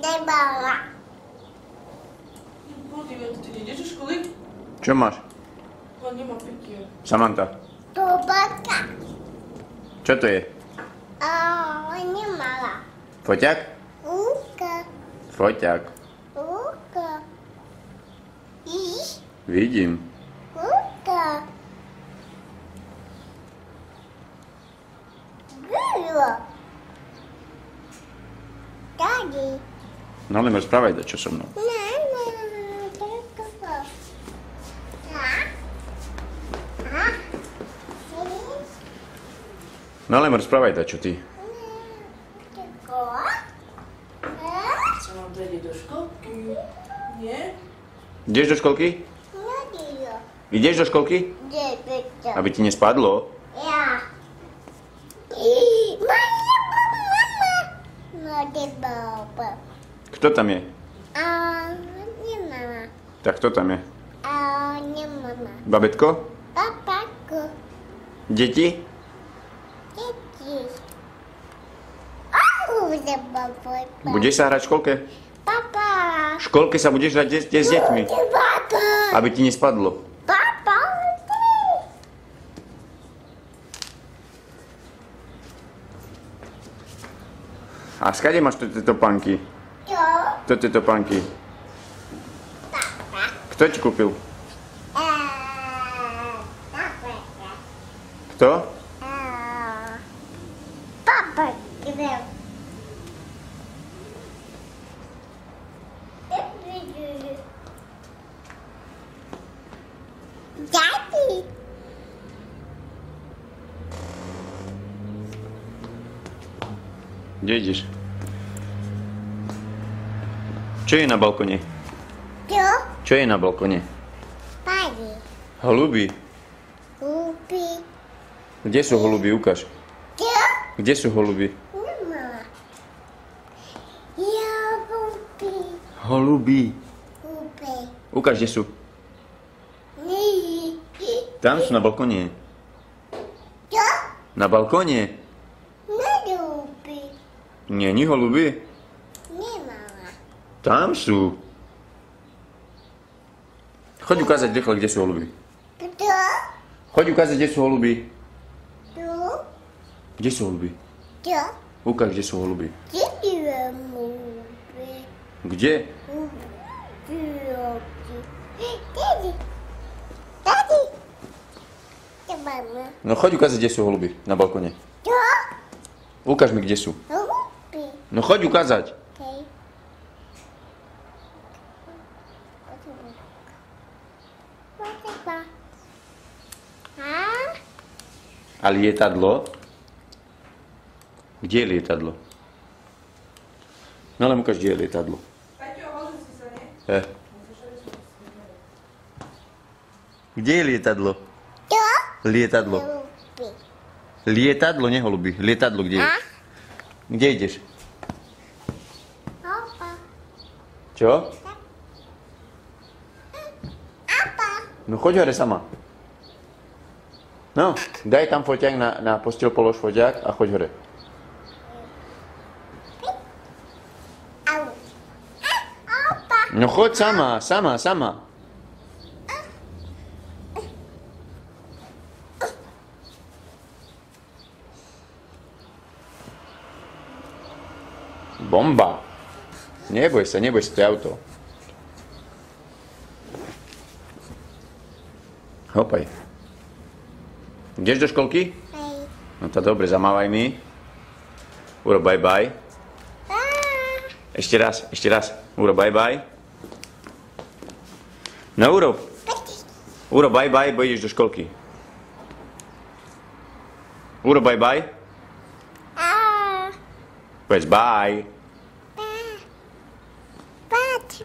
Nebala. Podívej, ty nejdeš do školy? Čo máš? On nemá pikier. Samantha, Tobaka. čo to je? Nemala. Foťák? Uka. Foťák. Uka. Vidím. Uka. Bylo. Daddy. No ale rozprávaj čo so mnou. No ale rozprávaj čo ty. Sa nám to ide do školky. Nie? Ideš do školky? Ideš do školky? Aby ti nespadlo? Ja. Mama. Kto tam je? Nemama. Tak kto tam je? Nemama. Babetko? Papaku. Deti? Deti. Bude papa. Budeš sa hrať v školke? Papa. V školke sa budeš hrať s deťmi, Papa. aby ti nespadlo. Papa. A skade máš tieto panky? Čo? Tieto panky? Kto ti kúpil? Papa. Kto? Papa. Kde? Daddy. Kde ideš? Čo je na balkone? Čo? Čo je na balkone? Pani. Holuby. Upi. Kde sú holuby? Ukáž. Čo? Kde sú holuby? Nemala. Ja upi. Holuby. Upi. Ukáž, kde sú. Ni. Tam sú na balkone. Čo? Na balkone. Nelupi. Nie, ni holuby. Nemala. Tam sú. Choď ukázať rýchle, kde sú holuby. Kto? Choď ukázať, kde sú holuby. Tu? Kde sú holuby? Čo? Ukáž, kde sú holuby. Kde je upi? Kde? Upi. Daddy. Daddy. Čo máme? No choď ukázať, kde sú holuby na balkone. Čo? Ukáž mi, kde sú. Upi. No choď ukázať. Okej. A lietadlo? Kde je lietadlo? No ale ukáž, kde je lietadlo. Paťo, hodil si sa, nie? Kde je lietadlo? Čo? Lietadlo. Upi. Lietadlo, nie holuby. Lietadlo, kde je? Kde ideš? Opa. Čo? Apa. No choď hore sama. No, daj tam foťák na posteľ, polož foťák a choď hore. Au. Opa. No choď sama. Bomba. Neboj sa, to je auto. Hopaj. Ideš do školky? Hej. No to dobre, zamávaj mi. Urob bye bye. Ešte raz. Urob bye bye. No urob. Urob bye bye, bo ideš do školky. Urob bye bye. Povedz bye. Patrz.